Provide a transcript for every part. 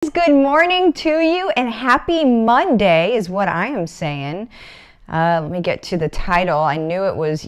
Good morning to you and happy Monday is what I am saying. Let me get to the title. I knew it was,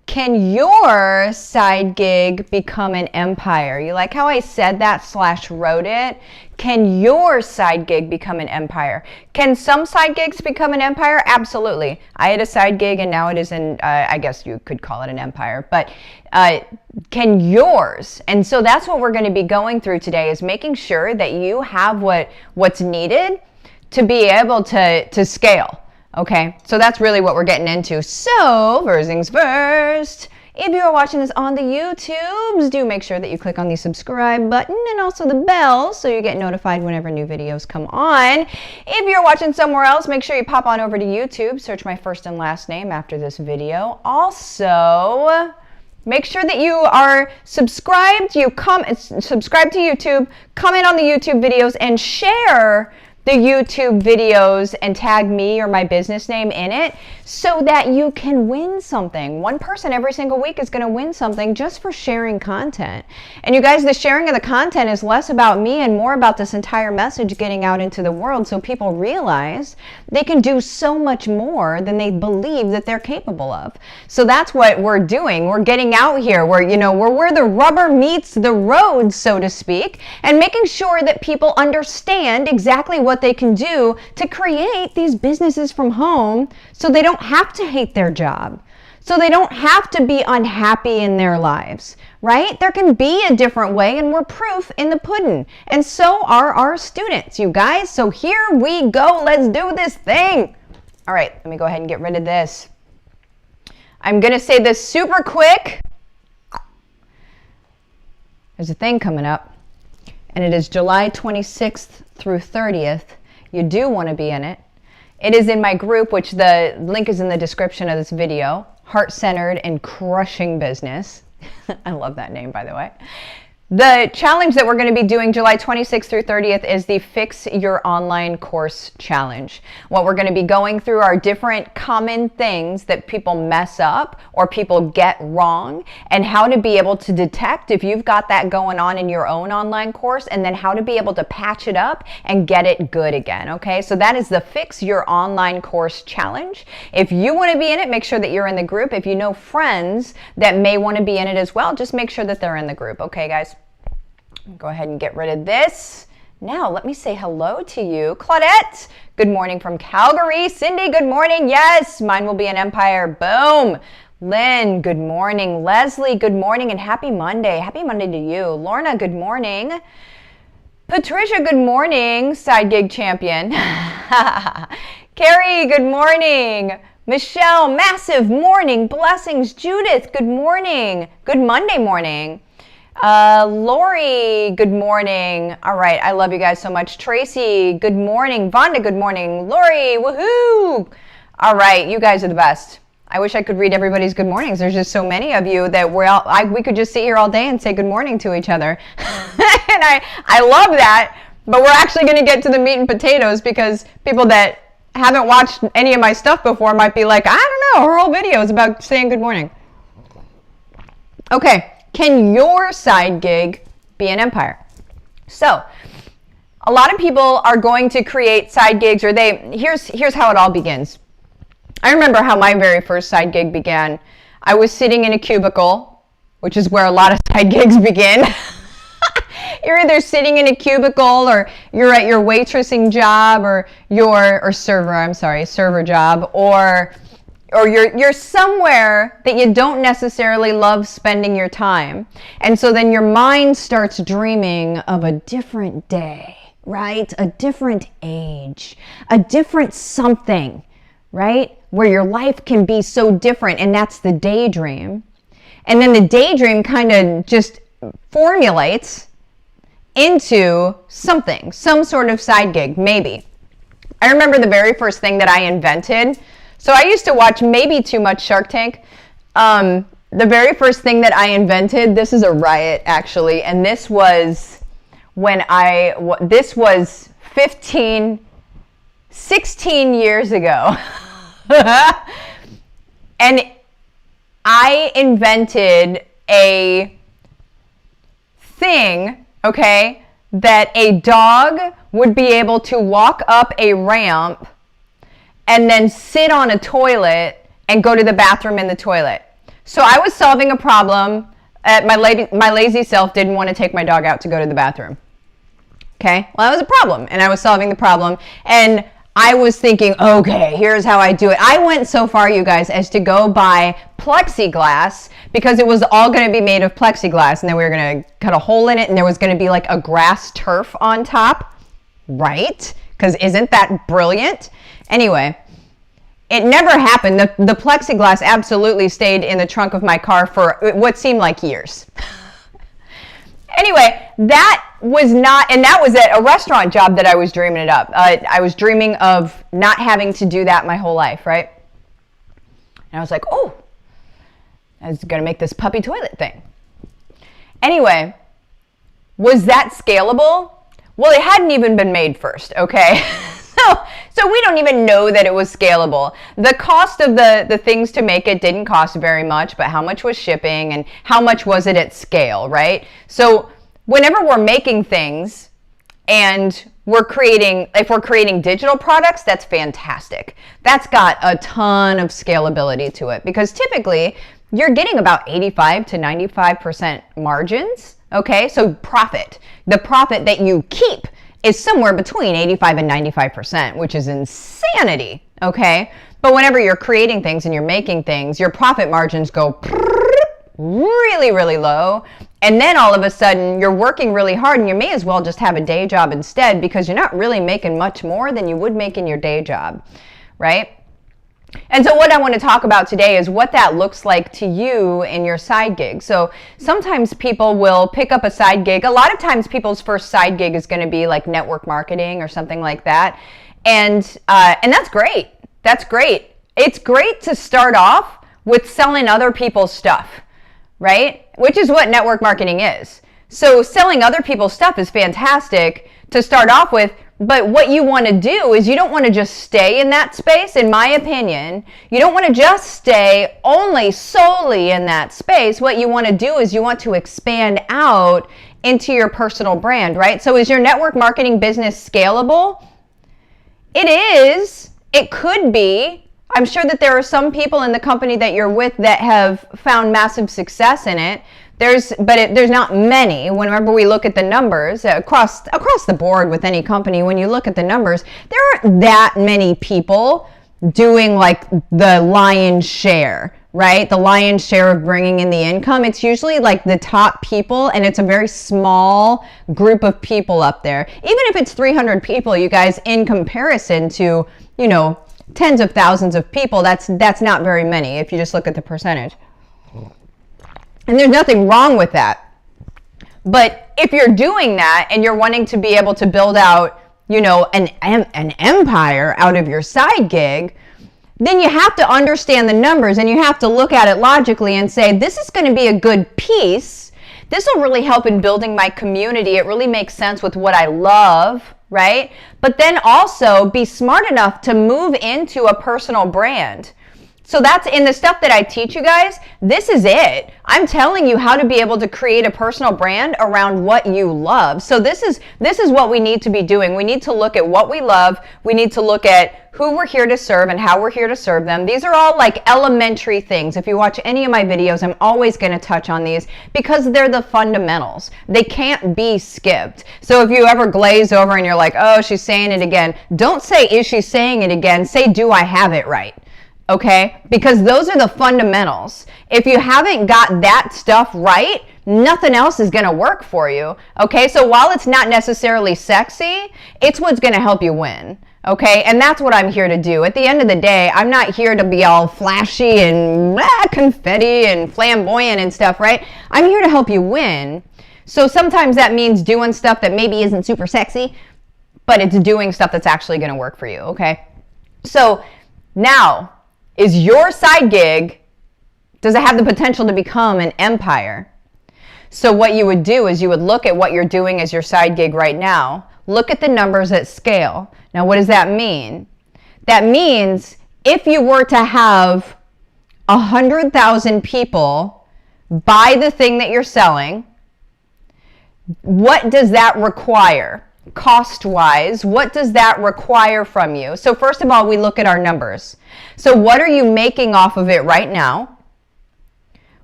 Can your side gig become an empire? You like how I said that / wrote it? Can your side gig become an empire? Can some side gigs become an empire? Absolutely. I had a side gig and now it is I guess you could call it an empire, but can yours? And so that's what we're going to be going through today, is making sure that you have what's needed to be able to scale. Okay, so that's really what we're getting into. So, first things first, if you are watching this on the YouTubes, do make sure that you click on the subscribe button and also the bell so you get notified whenever new videos come on. If you're watching somewhere else, make sure you pop on over to YouTube, search my first and last name after this video. Also, make sure that you are subscribed, subscribe to YouTube, comment on the YouTube videos, and share the YouTube videos and tag me or my business name in it so that you can win something. One person every single week is going to win something just for sharing content. And you guys, the sharing of the content is less about me and more about this entire message getting out into the world so people realize they can do so much more than they believe that they're capable of. So that's what we're doing. We're getting out here. We're where the rubber meets the road, so to speak, and making sure that people understand exactly what they can do to create these businesses from home so they don't have to hate their job, so they don't have to be unhappy in their lives, right? There can be a different way, and we're proof in the pudding. And so are our students, you guys. So here we go. Let's do this thing. All right, let me go ahead and get rid of this. I'm going to say this super quick. There's a thing coming up, and it is July 26th through 30th. You do want to be in it. It is in my group, which the link is in the description of this video. Heart-centered and crushing business. I love that name, by the way. The challenge that we're going to be doing July 26th through 30th is the Fix Your Online Course Challenge. What we're going to be going through are different common things that people mess up or people get wrong, and how to be able to detect if you've got that going on in your own online course, and then how to be able to patch it up and get it good again. Okay, so that is the Fix Your Online Course Challenge. If you want to be in it, make sure that you're in the group. If you know friends that may want to be in it as well, just make sure that they're in the group. Okay, guys? Go ahead and get rid of this. Now, let me say hello to you. Claudette, good morning from Calgary. Cindy, good morning. Yes, mine will be an empire. Boom. Lynn, good morning. Leslie, good morning and happy Monday. Happy Monday to you. Lorna, good morning. Patricia, good morning. Side gig champion. Carrie, good morning. Michelle, massive morning. Blessings. Judith, good morning. Good Monday morning. Lori, good morning. All right, I love you guys so much. Tracy, good morning. Vonda, good morning. Lori, woohoo! All right, you guys are the best. I wish I could read everybody's good mornings. There's just so many of you that we could just sit here all day and say good morning to each other. And I love that, but we're actually going to get to the meat and potatoes, because people that haven't watched any of my stuff before might be like, I don't know, her whole video is about saying good morning. Okay. Can your side gig be an empire? So, a lot of people are going to create side gigs, or here's how it all begins. I remember how my very first side gig began. I was sitting in a cubicle, which is where a lot of side gigs begin. You're either sitting in a cubicle, or you're at your waitressing job, or server job, or you're somewhere that you don't necessarily love spending your time. And so then your mind starts dreaming of a different day, right? A different age, a different something, right? Where your life can be so different, and that's the daydream. And then the daydream kind of just formulates into something, some sort of side gig, maybe. I remember the very first thing that I invented. So I used to watch maybe too much Shark Tank. The very first thing that I invented, this is a riot actually, and this was when this was 16 years ago. And I invented a thing, okay, that a dog would be able to walk up a ramp and then sit on a toilet and go to the bathroom in the toilet. So I was solving a problem. My lazy self didn't want to take my dog out to go to the bathroom. Okay, well, that was a problem, and I was solving the problem, and I was thinking, okay, here's how I do it. I went so far, you guys, as to go buy plexiglass, because it was all going to be made of plexiglass, and then we were going to cut a hole in it, and there was going to be like a grass turf on top, right? Because isn't that brilliant? Anyway, it never happened. The plexiglass absolutely stayed in the trunk of my car for what seemed like years. Anyway, that was not, and that was at a restaurant job that I was dreaming it up. I was dreaming of not having to do that my whole life, right? And I was like, oh, I was going to make this puppy toilet thing. Anyway, was that scalable? Well, it hadn't even been made first, okay? So we don't even know that it was scalable. The cost of the things to make it didn't cost very much, but how much was shipping and how much was it at scale, right? So whenever we're making things and if we're creating digital products, that's fantastic. That's got a ton of scalability to it, because typically you're getting about 85 to 95% margins, okay? So profit, the profit that you keep is somewhere between 85 and 95%, which is insanity, okay? But whenever you're creating things and you're making things, your profit margins go really, really low. And then all of a sudden, you're working really hard, and you may as well just have a day job instead, because you're not really making much more than you would make in your day job, right? And so what I want to talk about today is what that looks like to you in your side gig. So sometimes people will pick up a side gig. A lot of times people's first side gig is going to be like network marketing or something like that. And that's great. That's great. It's great to start off with selling other people's stuff, right? Which is what network marketing is. So selling other people's stuff is fantastic to start off with. But what you want to do is you don't want to just stay in that space, in my opinion. You don't want to just stay solely in that space. What you want to do is you want to expand out into your personal brand, right? So is your network marketing business scalable? It is. It could be. I'm sure that there are some people in the company that you're with that have found massive success in it. There's not many. Whenever we look at the numbers across the board with any company, when you look at the numbers, there aren't that many people doing like the lion's share, right? The lion's share of bringing in the income. It's usually like the top people, and it's a very small group of people up there. Even if it's 300 people, you guys, in comparison to, tens of thousands of people, that's not very many if you just look at the percentage. And there's nothing wrong with that. But if you're doing that and you're wanting to be able to build out, an empire out of your side gig, then you have to understand the numbers, and you have to look at it logically and say, this is going to be a good piece. This will really help in building my community. It really makes sense with what I love, right? But then also be smart enough to move into a personal brand. So that's in the stuff that I teach you guys. This is it. I'm telling you how to be able to create a personal brand around what you love. So this is what we need to be doing. We need to look at what we love. We need to look at who we're here to serve and how we're here to serve them. These are all like elementary things. If you watch any of my videos, I'm always going to touch on these because they're the fundamentals. They can't be skipped. So if you ever glaze over and you're like, oh, she's saying it again, don't say, is she saying it again? Say, do I have it right? Okay, because those are the fundamentals. If you haven't got that stuff right, nothing else is going to work for you. Okay, so while it's not necessarily sexy, it's what's going to help you win. Okay, and that's what I'm here to do. At the end of the day, I'm not here to be all flashy and confetti and flamboyant and stuff, right? I'm here to help you win. So sometimes that means doing stuff that maybe isn't super sexy, but it's doing stuff that's actually going to work for you. Okay, so now, is your side gig, does it have the potential to become an empire? So what you would do is you would look at what you're doing as your side gig right now. Look at the numbers at scale. Now, what does that mean? That means if you were to have 100,000 people buy the thing that you're selling, What does that require? Cost-wise, what does that require from you? So first of all, we look at our numbers. So what are you making off of it right now?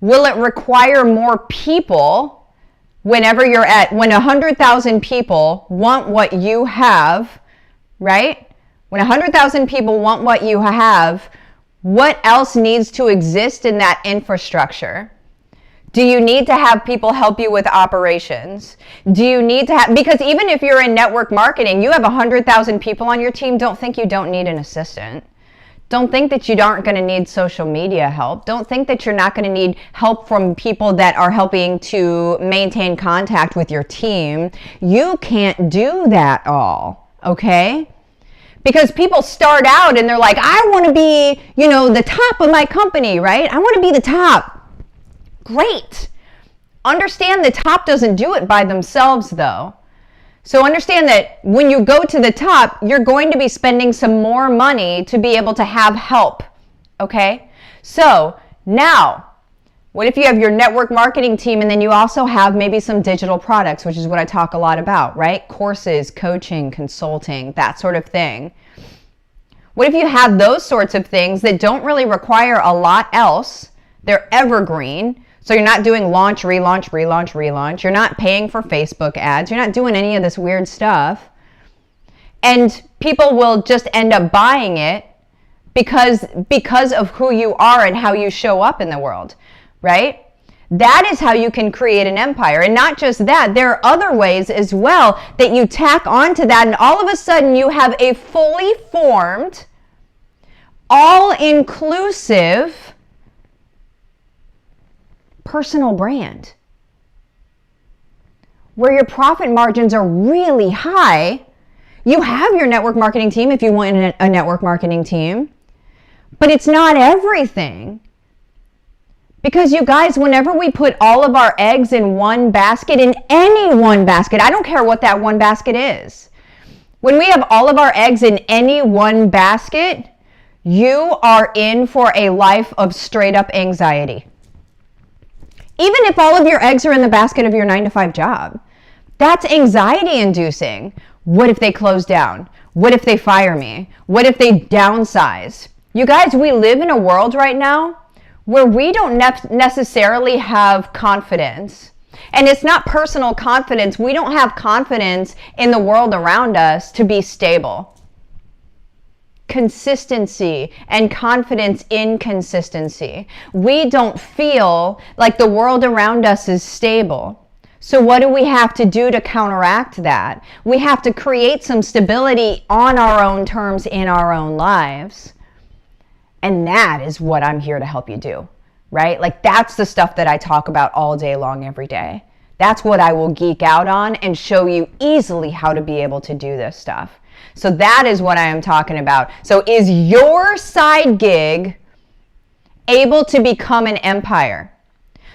Will it require more people whenever you're when 100,000 people want what you have, right? When 100,000 people want what you have, what else needs to exist in that infrastructure? Do you need to have people help you with operations? Do you need to have, because even if you're in network marketing, you have 100,000 people on your team, don't think you don't need an assistant. Don't think that you aren't going to need social media help. Don't think that you're not going to need help from people that are helping to maintain contact with your team. You can't do that all, okay? Because people start out and they're like, I want to be, the top of my company, right? I want to be the top. Great. Understand the top doesn't do it by themselves, though. So understand that when you go to the top, you're going to be spending some more money to be able to have help, okay? So now, what if you have your network marketing team and then you also have maybe some digital products, which is what I talk a lot about, right? Courses, coaching, consulting, that sort of thing. What if you have those sorts of things that don't really require a lot else? They're evergreen. So you're not doing launch, relaunch, relaunch, relaunch. You're not paying for Facebook ads. You're not doing any of this weird stuff. And people will just end up buying it because of who you are and how you show up in the world, right? That is how you can create an empire. And not just that, there are other ways as well that you tack onto that, and all of a sudden you have a fully formed, all-inclusive personal brand where your profit margins are really high. You have your network marketing team if you want a network marketing team, but it's not everything. Because you guys, whenever we put all of our eggs in one basket, in any one basket, I don't care what that one basket is. When we have all of our eggs in any one basket, you are in for a life of straight up anxiety. Even if all of your eggs are in the basket of your 9-to-5 job, that's anxiety inducing. What if they close down? What if they fire me? What if they downsize? You guys, we live in a world right now where we don't necessarily have confidence. And it's not personal confidence. We don't have confidence in the world around us to be stable. Consistency and confidence in consistency. We don't feel like the world around us is stable. So what do we have to do to counteract that? We have to create some stability on our own terms in our own lives. And that is what I'm here to help you do, right? Like that's the stuff that I talk about all day long, every day. That's what I will geek out on and show you easily how to be able to do this stuff. So that is what I am talking about. So is your side gig able to become an empire?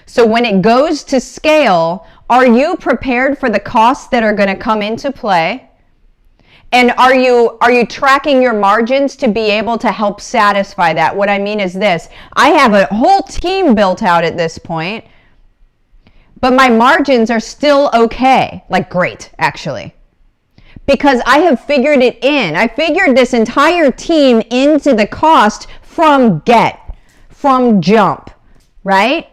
So when it goes to scale, are you prepared for the costs that are going to come into play? And are you tracking your margins to be able to help satisfy that? What I mean is this. I have a whole team built out at this point, but my margins are still okay. Like great, actually. Because I have figured it in. I figured this entire team into the cost from jump, right?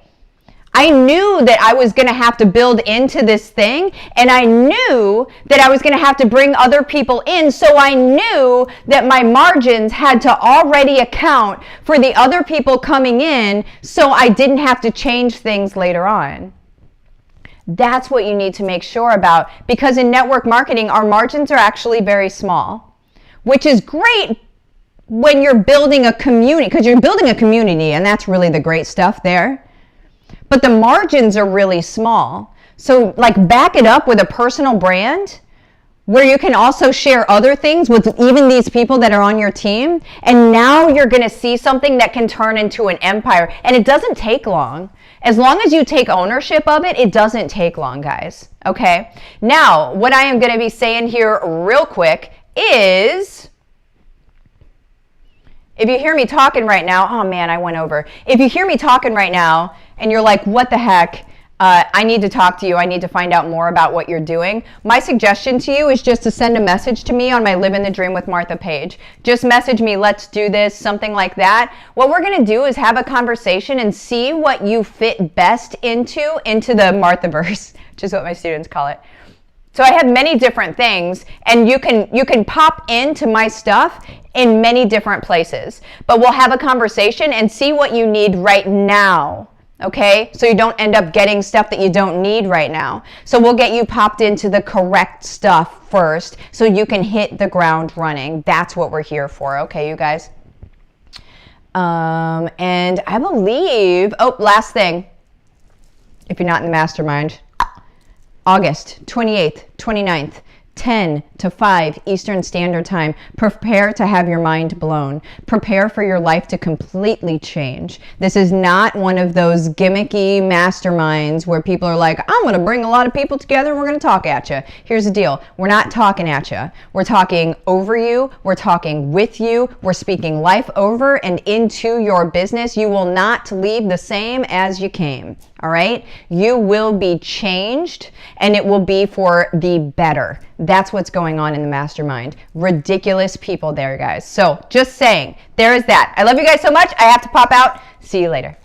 I knew that I was going to have to build into this thing, and I knew that I was going to have to bring other people in, so I knew that my margins had to already account for the other people coming in, so I didn't have to change things later on. That's what you need to make sure about, because in network marketing, our margins are actually very small, which is great when you're building a community, because you're building a community, and that's really the great stuff there. But the margins are really small. So like back it up with a personal brand where you can also share other things with even these people that are on your team. And now you're going to see something that can turn into an empire. And it doesn't take long. As long as you take ownership of it, it doesn't take long, guys. Okay? Now, what I am going to be saying here real quick is, if you hear me talking right now, oh man, I went over. If you hear me talking right now and you're like, what the heck? I need to talk to you. I need to find out more about what you're doing. My suggestion to you is just to send a message to me on my Livin the Dream with Martha page. Just message me, let's do this, something like that. What we're going to do is have a conversation and see what you fit best into the Marthaverse, which is what my students call it. So I have many different things, and you can pop into my stuff in many different places. But we'll have a conversation and see what you need right now, okay? So you don't end up getting stuff that you don't need right now. So we'll get you popped into the correct stuff first so you can hit the ground running. That's what we're here for, okay, you guys? And I believe, last thing, if you're not in the mastermind, August 28th, 29th, 10 to 5 Eastern Standard Time. Prepare to have your mind blown. Prepare for your life to completely change. This is not one of those gimmicky masterminds where people are like, I'm going to bring a lot of people together and we're going to talk at you. Here's the deal. We're not talking at you. We're talking over you. We're talking with you. We're speaking life over and into your business. You will not leave the same as you came. All right? You will be changed, and it will be for the better. That's what's going on in the mastermind. Ridiculous people there, guys. So just saying, there is that. I love you guys so much. I have to pop out. See you later.